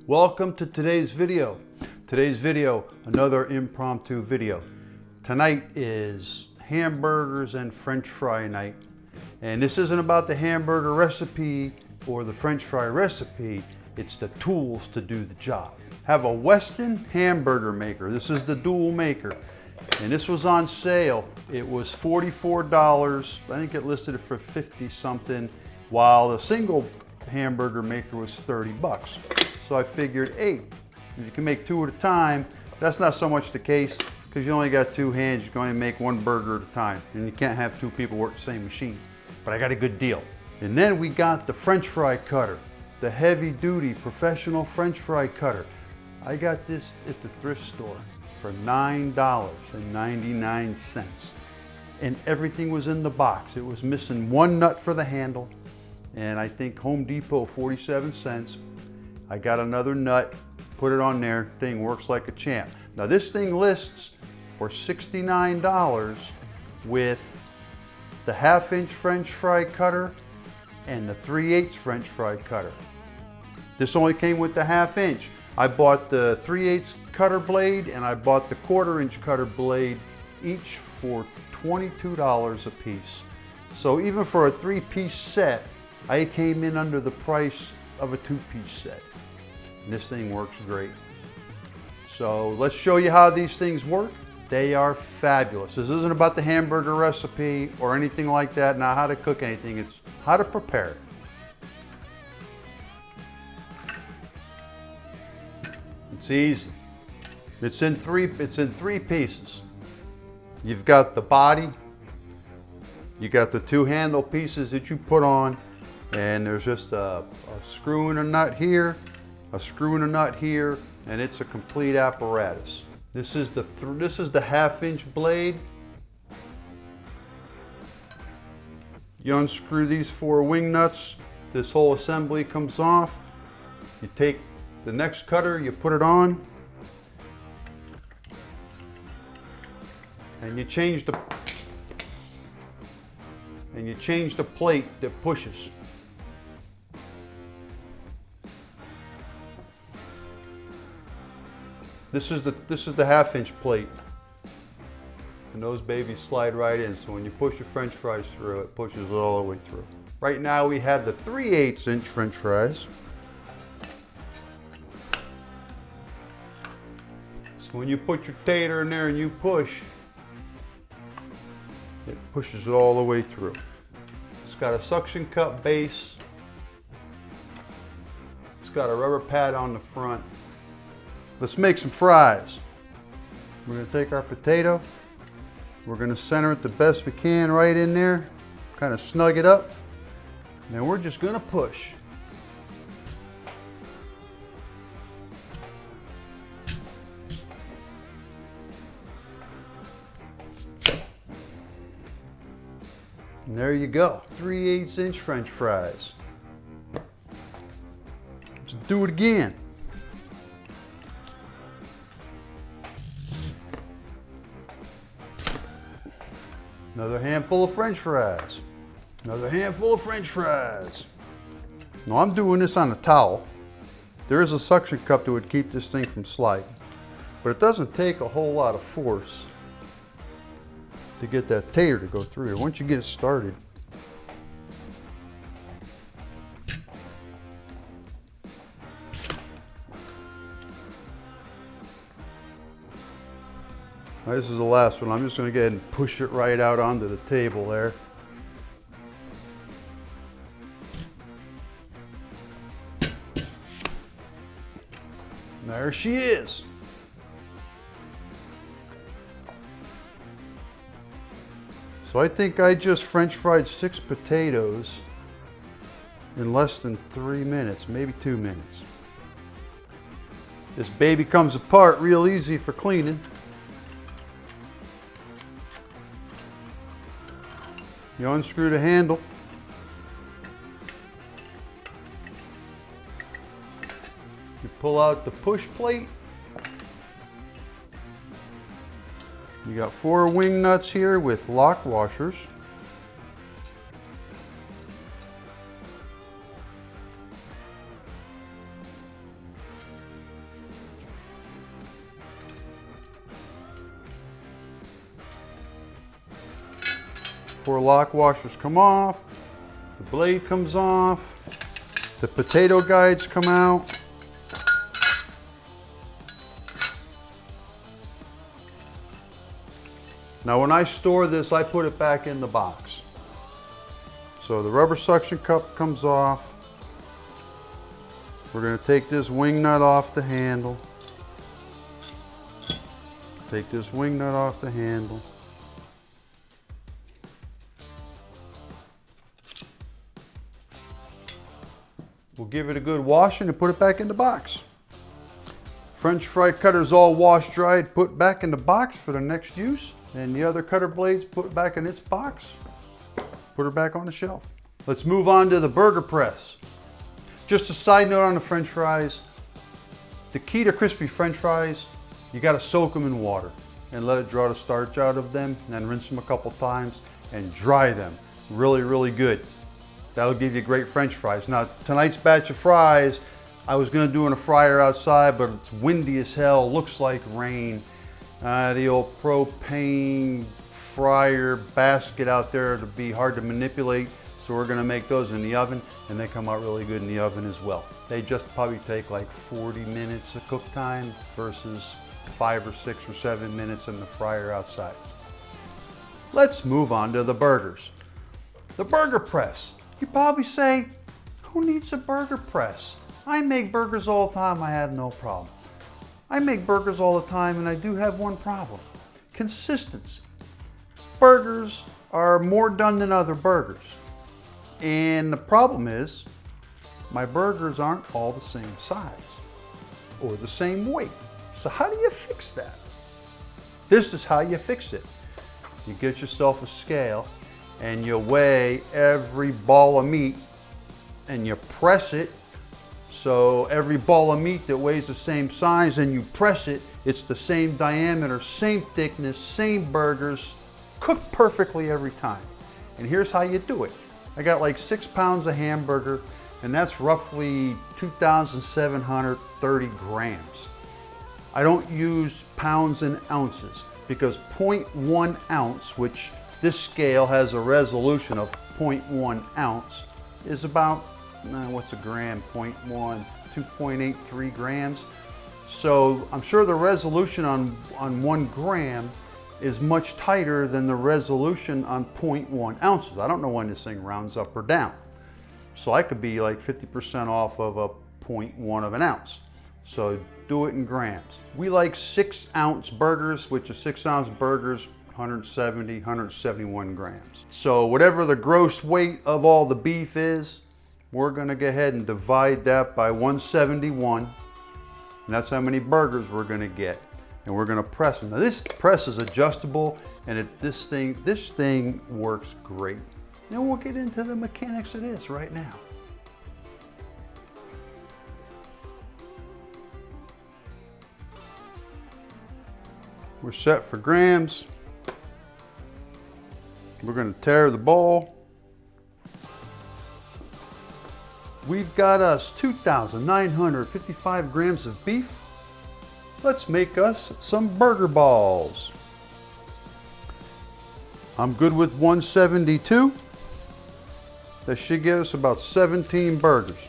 Welcome to today's video. Today's video, another impromptu video. Tonight is hamburgers and French fry night. And this isn't about the hamburger recipe or the French fry recipe, it's the tools to do the job. Have a Weston hamburger maker. This is the dual maker. And this was on sale. It was $44. I think it listed it for 50 something, while the single hamburger maker was 30 bucks. So I figured, hey, if you can make two at a time, that's not so much the case because you only got two hands. You can only make one burger at a time, and you can't have two people work the same machine. But I got a good deal. And then we got the French fry cutter, the heavy duty professional French fry cutter. I got this at the thrift store for $9.99. And everything was in the box. It was missing one nut for the handle, and I think Home Depot 47 cents. I got another nut, put it on there, thing works like a champ. Now this thing lists for $69 with the 1/2 inch French fry cutter and the 3/8 French fry cutter. This only came with the 1/2 inch. I bought the 3/8 cutter blade and I bought the 1/4 inch cutter blade, each for $22 a piece. So even for a 3-piece set, I came in under the price of a 2-piece set. And this thing works great. So let's show you how these things work. They are fabulous. This isn't about the hamburger recipe or anything like that, not how to cook anything, it's how to prepare it. It's easy. It's in three pieces. You've got the body, you got the 2 handle pieces that you put on, and there's just a screw and a nut here, a screw and a nut here, and it's a complete apparatus. This is the 1/2 inch blade. You unscrew these 4 wing nuts, this whole assembly comes off. You take the next cutter, you put it on, and you change the plate that pushes. This is the 1/2 inch plate, and those babies slide right in. So when you push your French fries through, it pushes it all the way through. Right now we have the 3/8 inch French fries. So when you put your tater in there and you push, it pushes it all the way through. It's got a suction cup base. It's got a rubber pad on the front. Let's make some fries. We're gonna take our potato. We're gonna center it the best we can right in there. Kind of snug it up. And then we're just gonna push. And there you go, 3/8 inch French fries. Let's do it again. Another handful of French fries. Another handful of French fries. Now I'm doing this on a towel. There is a suction cup that would keep this thing from sliding, but it doesn't take a whole lot of force to get that tater to go through here. Once you get it started, this is the last one. I'm just going to go ahead and push it right out onto the table there. There she is. So I think I just French fried 6 potatoes in less than 3 minutes, maybe 2 minutes. This baby comes apart real easy for cleaning. You unscrew the handle. You pull out the push plate. You We got 4 wing nuts here with lock washers. Four lock washers come off, the blade comes off, the potato guides come out. Now when I store this, I put it back in the box. So the rubber suction cup comes off. We're going to take this wing nut off the handle. Take this wing nut off the handle. We'll give it a good washing and put it back in the box. French fry cutter's all washed, dried, put back in the box for the next use. And the other cutter blades put back in its box. Put her back on the shelf. Let's move on to the burger press. Just a side note on the French fries. The key to crispy French fries, you gotta soak them in water and let it draw the starch out of them, and then rinse them a couple times and dry them really, really good. That'll give you great French fries. Now, tonight's batch of fries, I was gonna do in a fryer outside, but it's windy as hell, looks like rain. The old propane fryer basket out there to be hard to manipulate, so we're gonna make those in the oven, and they come out really good in the oven as well. They just probably take like 40 minutes of cook time versus 5 or 6 or 7 minutes in the fryer outside. Let's move on to the burgers. The burger press. You probably say, who needs a burger press? I make burgers all the time, I have no problem. I make burgers all the time, and I do have one problem: consistency. Burgers are more done than other burgers. And the problem is, my burgers aren't all the same size or the same weight. So how do you fix that? This is how you fix it. You get yourself a scale and you weigh every ball of meat and you press it. So every ball of meat that weighs the same size and you press it, it's the same diameter, same thickness, same burgers, cooked perfectly every time. And here's how you do it. I got like 6 pounds of hamburger, and that's roughly 2,730 grams. I don't use pounds and ounces because 0.1 ounce, which this scale has a resolution of 0.1 ounce, is about, what's a gram? 0.1, 2.83 grams. So I'm sure the resolution on 1 gram is much tighter than the resolution on 0.1 ounces. I don't know when this thing rounds up or down. So I could be like 50% off of a 0.1 of an ounce. So do it in grams. We like 6 ounce burgers, which is 6 ounce burgers, 170, 171 grams. So whatever the gross weight of all the beef is, we're gonna go ahead and divide that by 171. And that's how many burgers we're gonna get. And we're gonna press them. Now this press is adjustable, and this thing works great. And we'll get into the mechanics of this right now. We're set for grams. We're gonna tare the ball. We've got us 2,955 grams of beef. Let's make us some burger balls. I'm good with 172. That should get us about 17 burgers.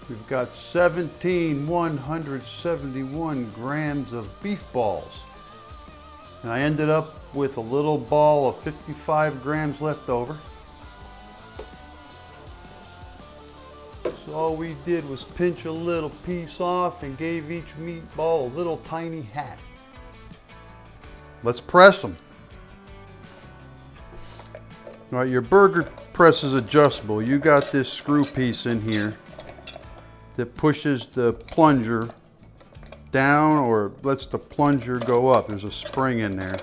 We've got 171 grams of beef balls. And I ended up with a little ball of 55 grams left over. So all we did was pinch a little piece off and gave each meatball a little tiny hat. Let's press them. All right, your burger press is adjustable. You got this screw piece in here that pushes the plunger down or lets the plunger go up. There's a spring in there.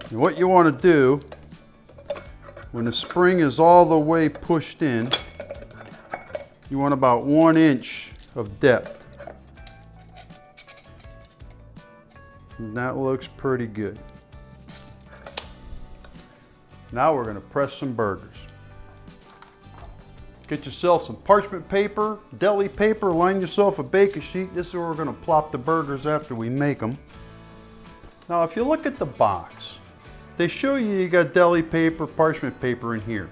And what you want to do, when the spring is all the way pushed in, you want about 1 inch of depth. And that looks pretty good. Now we're gonna press some burgers. Get yourself some parchment paper, deli paper, line yourself a baking sheet. This is where we're gonna plop the burgers after we make them. Now if you look at the box, they show you got deli paper, parchment paper in here.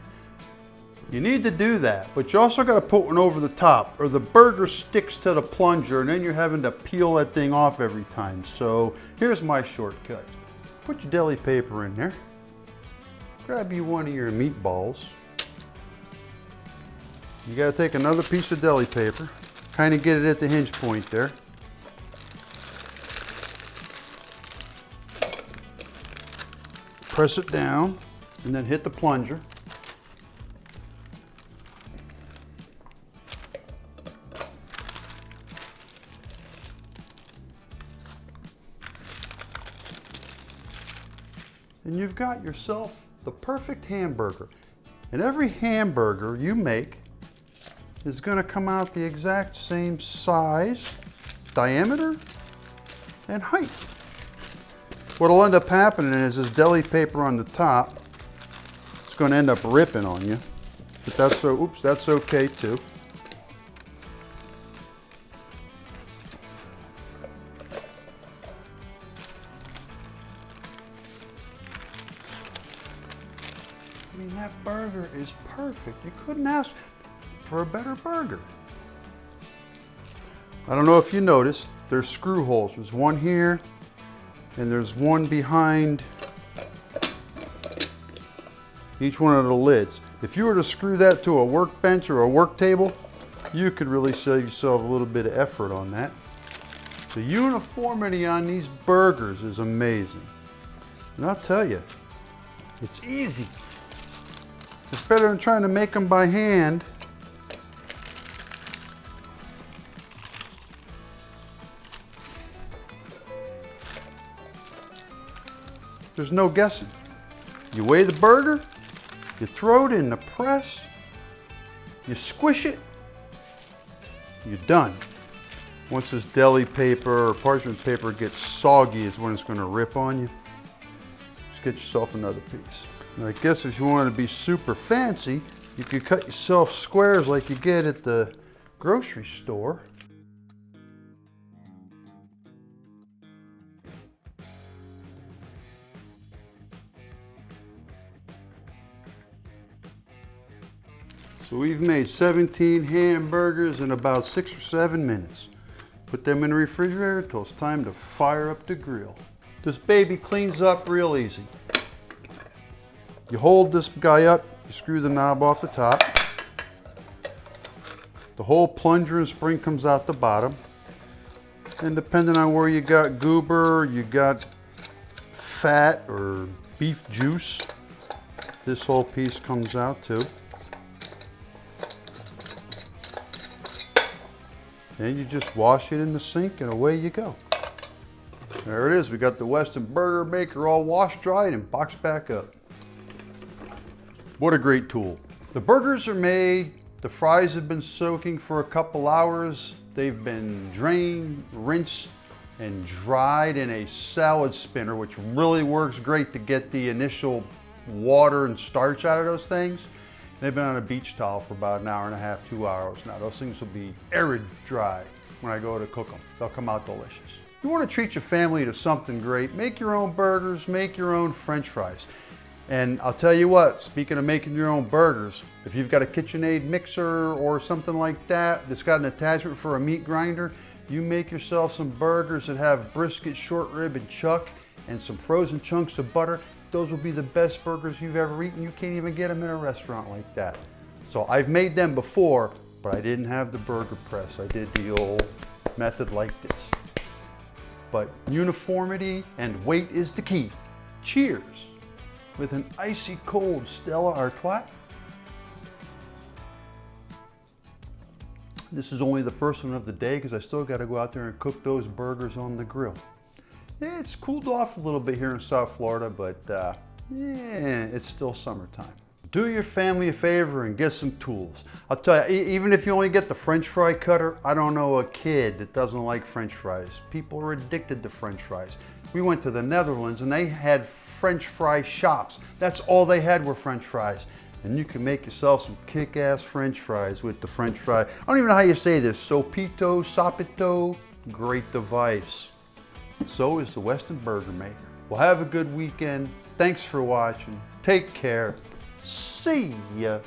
You need to do that, but you also gotta put one over the top or the burger sticks to the plunger and then you're having to peel that thing off every time. So here's my shortcut. Put your deli paper in there. Grab you one of your meatballs. You gotta take another piece of deli paper, kind of get it at the hinge point there. Press it down and then hit the plunger. And you've got yourself the perfect hamburger. And every hamburger you make is going to come out the exact same size, diameter, and height. What'll end up happening is this deli paper on the top, it's going to end up ripping on you. But that's that's okay too. I mean, that burger is perfect. You couldn't ask for a better burger. I don't know if you noticed, there's screw holes. There's one here, and there's one behind each one of the lids. If you were to screw that to a workbench or a work table, you could really save yourself a little bit of effort on that. The uniformity on these burgers is amazing. And I'll tell you, it's easy. It's better than trying to make them by hand. There's no guessing. You weigh the burger, you throw it in the press, you squish it, you're done. Once this deli paper or parchment paper gets soggy is when it's going to rip on you. Just get yourself another piece. And I guess if you want to be super fancy, you could cut yourself squares like you get at the grocery store. So we've made 17 hamburgers in about 6 or 7 minutes. Put them in the refrigerator till it's time to fire up the grill. This baby cleans up real easy. You hold this guy up, you screw the knob off the top. The whole plunger and spring comes out the bottom. And depending on where you got goober, you got fat or beef juice, this whole piece comes out too. And you just wash it in the sink and away you go. There it is. We got the Weston Burger Maker all washed, dried, and boxed back up. What a great tool. The burgers are made. The fries have been soaking for a couple hours. They've been drained, rinsed, and dried in a salad spinner, which really works great to get the initial water and starch out of those things. They've been on a beach towel for about an hour and a half, 2 hours now. Those things will be arid dry when I go to cook them. They'll come out delicious. You want to treat your family to something great, make your own burgers, make your own French fries. And I'll tell you what, speaking of making your own burgers, if you've got a KitchenAid mixer or something like that that's got an attachment for a meat grinder, you make yourself some burgers that have brisket, short rib, and chuck, and some frozen chunks of butter. Those will be the best burgers you've ever eaten. You can't even get them in a restaurant like that. So I've made them before, but I didn't have the burger press. I did the old method like this. But uniformity and weight is the key. Cheers with an icy cold Stella Artois. This is only the first one of the day because I still got to go out there and cook those burgers on the grill. It's cooled off a little bit here in South Florida, but yeah, it's still summertime. Do your family a favor and get some tools. I'll tell you, even if you only get the French fry cutter, I don't know a kid that doesn't like French fries. People are addicted to French fries. We went to the Netherlands and they had French fry shops. That's all they had were French fries. And you can make yourself some kick-ass French fries with the French fry. I don't even know how you say this. Sopito, great device. So is the Weston Burger Maker. Well, have a good weekend. Thanks for watching. Take care. See ya.